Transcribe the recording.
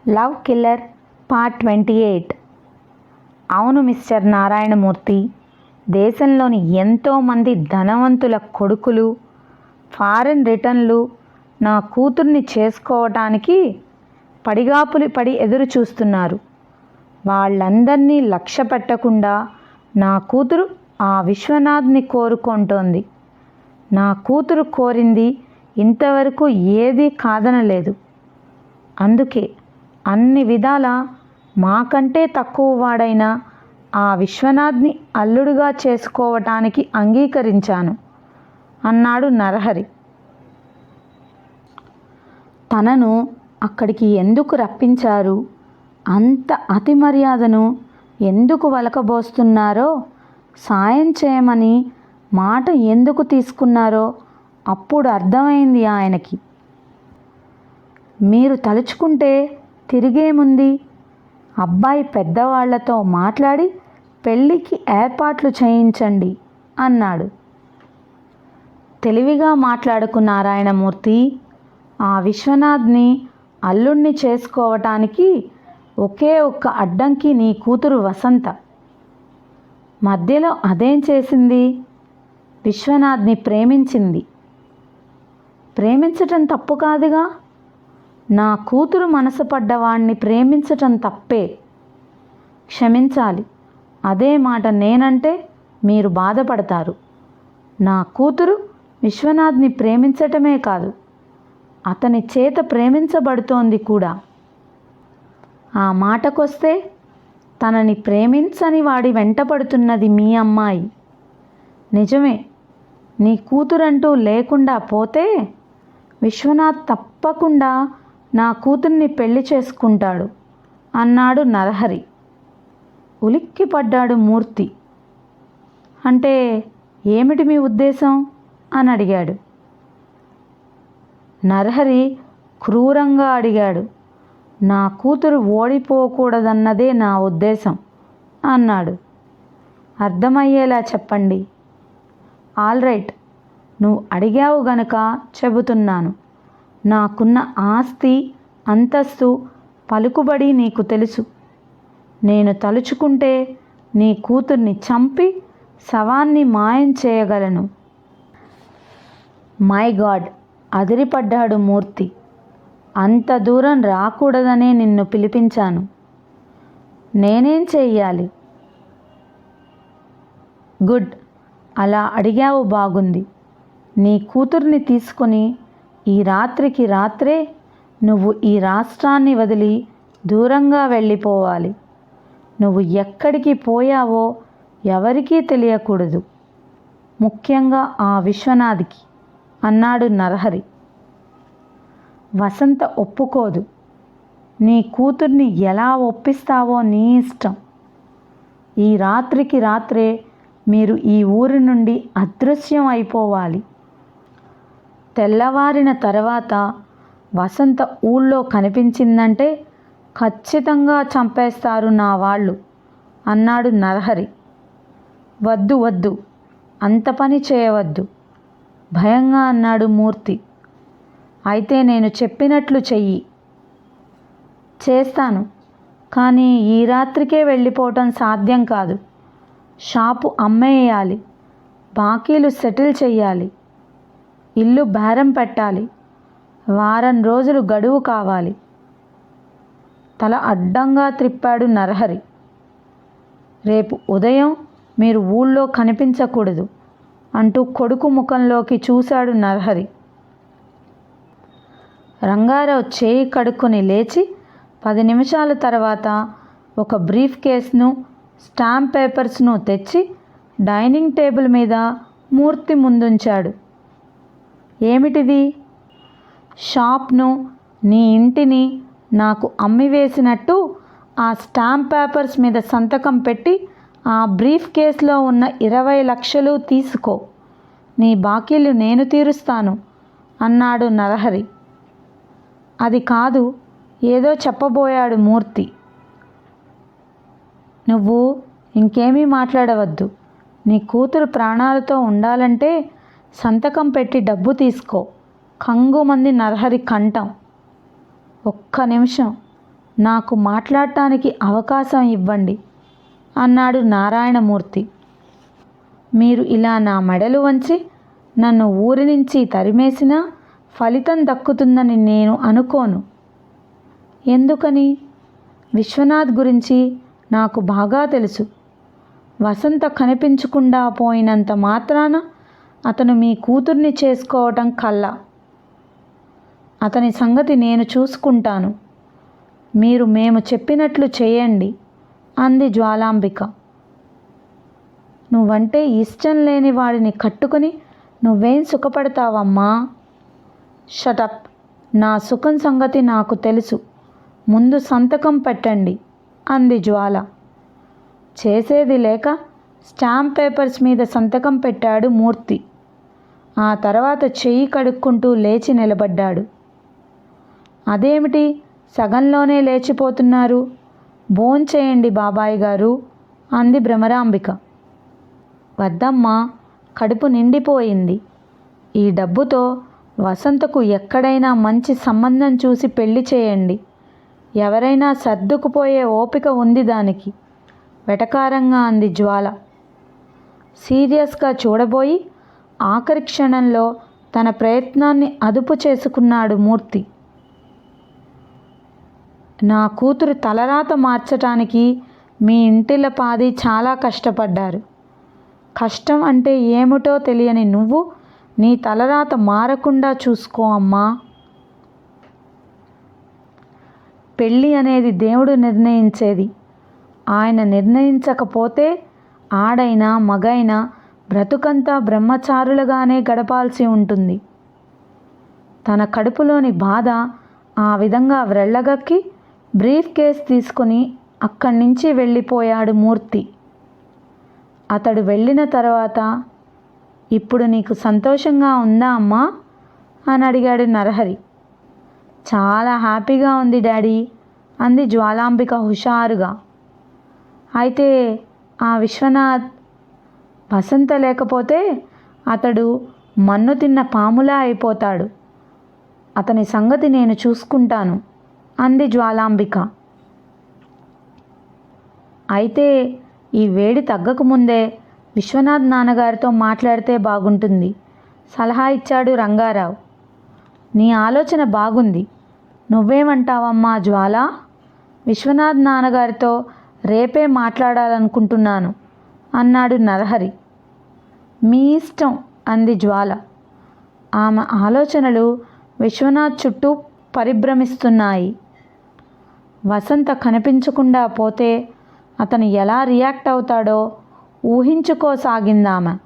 Love killer part 28. అవును mister Narayanamurthy, దేశంలోని ఎంతోమంది ధనవంతుల కొడుకులు ఫారెన్ రిటర్న్లు నా కూతుర్ని చేసుకోవటానికి పడిగాపులు పడి ఎదురు చూస్తున్నారు. వాళ్ళందరినీ లక్ష్య పెట్టకుండా నా కూతురు ఆ విశ్వనాథ్ని కోరుకుంటోంది. నా కూతురు కోరింది ఇంతవరకు ఏదీ కాదనలేదు. అందుకే అన్ని విధాల మాకంటే తక్కువ వాడైన ఆ విశ్వనాథ్ని అల్లుడుగా చేసుకోవటానికి అంగీకరించాను అన్నాడు నరహరి. తనను అక్కడికి ఎందుకు రప్పించారు, అంత అతి మర్యాదను ఎందుకు వలకబోస్తున్నారో, సాయం చేయమని మాట ఎందుకు తీసుకున్నారో అప్పుడు అర్థమైంది ఆయనకి. మీరు తలుచుకుంటే తిరిగేముంది, అబ్బాయి పెద్దవాళ్లతో మాట్లాడి పెళ్ళికి ఏర్పాట్లు చేయించండి అన్నాడు. తెలివిగా మాట్లాడుకు నారాయణమూర్తి. ఆ విశ్వనాథ్ని అల్లుణ్ణి చేసుకోవటానికి ఒకే ఒక్క అడ్డంకి నీ కూతురు వసంత. మధ్యలో అదేం చేసింది? విశ్వనాథ్ని ప్రేమించింది. ప్రేమించటం తప్పు కాదుగా. నా కూతురు మనసు పడ్డవాణ్ణి ప్రేమించటం తప్పే. క్షమించాలి, అదే మాట నేనంటే మీరు బాధపడతారు. నా కూతురు విశ్వనాథ్ని ప్రేమించటమే కాదు, అతని చేత ప్రేమించబడుతోంది కూడా. ఆ మాటకొస్తే తనని ప్రేమించని వాడి వెంటపడుతున్నది మీ అమ్మాయి. నిజమే, నీ కూతురంటూ లేకుండా పోతే విశ్వనాథ్ తప్పకుండా నా కూతుర్ని పెళ్లి చేసుకుంటాడు అన్నాడు నరహరి. ఉలిక్కిపడ్డాడు మూర్తి. అంటే ఏమిటి మీ ఉద్దేశం అని అడిగాడు. నరహరి క్రూరంగా అడిగాడు. నా కూతురు ఓడిపోకూడదన్నదే నా ఉద్దేశం అన్నాడు. అర్థమయ్యేలా చెప్పండి. ఆల్ రైట్, నువ్వు అడిగావు గనక చెబుతున్నాను. నాకున్న ఆస్తి, అంతస్తు, పలుకుబడి నీకు తెలుసు. నేను తలుచుకుంటే నీ కూతుర్ని చంపి శవాన్ని మాయం చేయగలను. మై గాడ్, అదిరిపడ్డాడు మూర్తి. అంత దూరం రాకూడదనే నిన్ను పిలిపించాను. నేనేం చెయ్యాలి? గుడ్, అలా అడిగావు బాగుంది. నీ కూతుర్ని తీసుకొని ఈ రాత్రికి రాత్రే నువ్వు ఈ రాష్ట్రాన్ని వదిలి దూరంగా వెళ్ళిపోవాలి. నువ్వు ఎక్కడికి పోయావో ఎవరికీ తెలియకూడదు, ముఖ్యంగా ఆ విశ్వనాథ్కి అన్నాడు నరహరి. వసంత ఒప్పుకోదు. నీ కూతుర్ని ఎలా ఒప్పిస్తావో నీ ఇష్టం. ఈ రాత్రికి రాత్రే మీరు ఈ ఊరి నుండి అదృశ్యం అయిపోవాలి. తెల్లవారిన తర్వాత వసంత ఊళ్ళో కనిపించిందంటే ఖచ్చితంగా చంపేస్తారు నా వాళ్ళు అన్నాడు నరహరి. వద్దు వద్దు, అంత పని చేయవద్దు భయంగా అన్నాడు మూర్తి. అయితే నేను చెప్పినట్లు చెయ్యి. చేస్తాను, కానీ ఈ రాత్రికే వెళ్ళిపోవటం సాధ్యం కాదు. షాపు అమ్మేయాలి, బాకీలు సెటిల్ చెయ్యాలి, ఇల్లు బేరం పెట్టాలి. వారం రోజులు గడువు కావాలి. తల అడ్డంగా త్రిప్పాడు నరహరి. రేపు ఉదయం మీరు ఊళ్ళో కనిపించకూడదు అంటూ కొడుకు ముఖంలోకి చూశాడు నరహరి. రంగారావు చేయి కడుక్కొని లేచి 10 నిమిషాల తర్వాత ఒక బ్రీఫ్ కేస్ను, స్టాంప్ పేపర్స్ను తెచ్చి డైనింగ్ టేబుల్ మీద మూర్తి ముందుంచాడు. ఏమిటిది? షాప్ను, నీ ఇంటిని నాకు అమ్మివేసినట్టు ఆ స్టాంప్ పేపర్స్ మీద సంతకం పెట్టి ఆ బ్రీఫ్ కేసులో ఉన్న 20 లక్షలు తీసుకో. నీ బాకీలు నేను తీరుస్తాను అన్నాడు నరహరి. అది కాదు, ఏదో చెప్పబోయాడు మూర్తి. నువ్వు ఇంకేమీ మాట్లాడవద్దు. నీ కూతురు ప్రాణాలతో ఉండాలంటే సంతకం పెట్టి డబ్బు తీసుకో. కంగుమంది నరహరి కంఠం. ఒక్క నిమిషం, నాకు మాట్లాడటానికి అవకాశం ఇవ్వండి అన్నాడు నారాయణమూర్తి. మీరు ఇలా నా మెడలు వంచి నన్ను ఊరి నుంచి తరిమేసినా ఫలితం దక్కుతుందని నేను అనుకోను. ఎందుకని? విశ్వనాథ్ గురించి నాకు బాగా తెలుసు. వసంత కనిపించకుండా పోయినంత మాత్రాన అతను మీ కూతుర్ని చేసుకోవటం కల్లా. అతని సంగతి నేను చూసుకుంటాను. మీరు మేము చెప్పినట్లు చేయండి అంది జ్వాలాంబిక. నువ్వంటే ఇష్టం లేని వాడిని కట్టుకుని నువ్వేం సుఖపడతావమ్మా? షటప్. నా సుఖం సంగతి నాకు తెలుసు. ముందు సంతకం పెట్టండి అంది జ్వాల. చేసేది లేక స్టాంప్ పేపర్స్ మీద సంతకం పెట్టాడు మూర్తి. ఆ తర్వాత చెయ్యి కడుక్కుంటూ లేచి నిలబడ్డాడు. అదేమిటి సగంలోనే లేచిపోతున్నారు? భోంచేయండి బాబాయ్ గారు అంది భ్రమరాంబిక. వద్దమ్మా, కడుపు నిండిపోయింది. ఈ డబ్బుతో వసంతకు ఎక్కడైనా మంచి సంబంధం చూసి పెళ్లి చేయండి. ఎవరైనా సర్దుకుపోయే ఓపిక ఉంది దానికి వెటకారంగా అంది జ్వాల. సీరియస్గా చూడబోయి ఆఖరి క్షణంలో తన ప్రయత్నాన్ని అదుపు చేసుకున్నాడు మూర్తి. నా కూతురు తలరాత మార్చటానికి మీ ఇంటిల పాది చాలా కష్టపడ్డారు. కష్టం అంటే ఏమిటో తెలియని నువ్వు నీ తలరాత మారకుండా చూసుకో అమ్మా. పెళ్ళి అనేది దేవుడు నిర్ణయించేది. ఆయన నిర్ణయించకపోతే ఆడైనా మగైనా బ్రతుకంతా బ్రహ్మచారులుగానే గడపాల్సి ఉంటుంది. తన కడుపులోని బాధ ఆ విధంగా వ్రెళ్ళగక్కి బ్రీఫ్ కేస్ తీసుకుని అక్కడి నుంచి వెళ్ళిపోయాడు మూర్తి. అతడు వెళ్ళిన తర్వాత, ఇప్పుడు నీకు సంతోషంగా ఉందా అమ్మా అని అడిగాడు నరహరి. చాలా హ్యాపీగా ఉంది డాడీ అంది జ్వాలాంబిక హుషారుగా. అయితే ఆ విశ్వనాథ్? వసంత లేకపోతే అతడు మన్ను తిన్న పాములా అయిపోతాడు. అతని సంగతి నేను చూసుకుంటాను అంది జ్వాలాంబిక. అయితే ఈ వేడి తగ్గకముందే విశ్వనాథ్ నాన్నగారితో మాట్లాడితే బాగుంటుంది సలహా ఇచ్చాడు రంగారావు. నీ ఆలోచన బాగుంది. నువ్వేమంటావమ్మా జ్వాల? విశ్వనాథ్ నాన్నగారితో రేపే మాట్లాడాలనుకుంటున్నాను అన్నాడు నరహరి. మీ ఇష్టం అంది జ్వాల. ఆమె ఆలోచనలు విశ్వనాథ్ చుట్టూ పరిభ్రమిస్తున్నాయి. వసంత కనిపించకుండా పోతే అతను ఎలా రియాక్ట్ అవుతాడో ఊహించుకోసాగిందామె.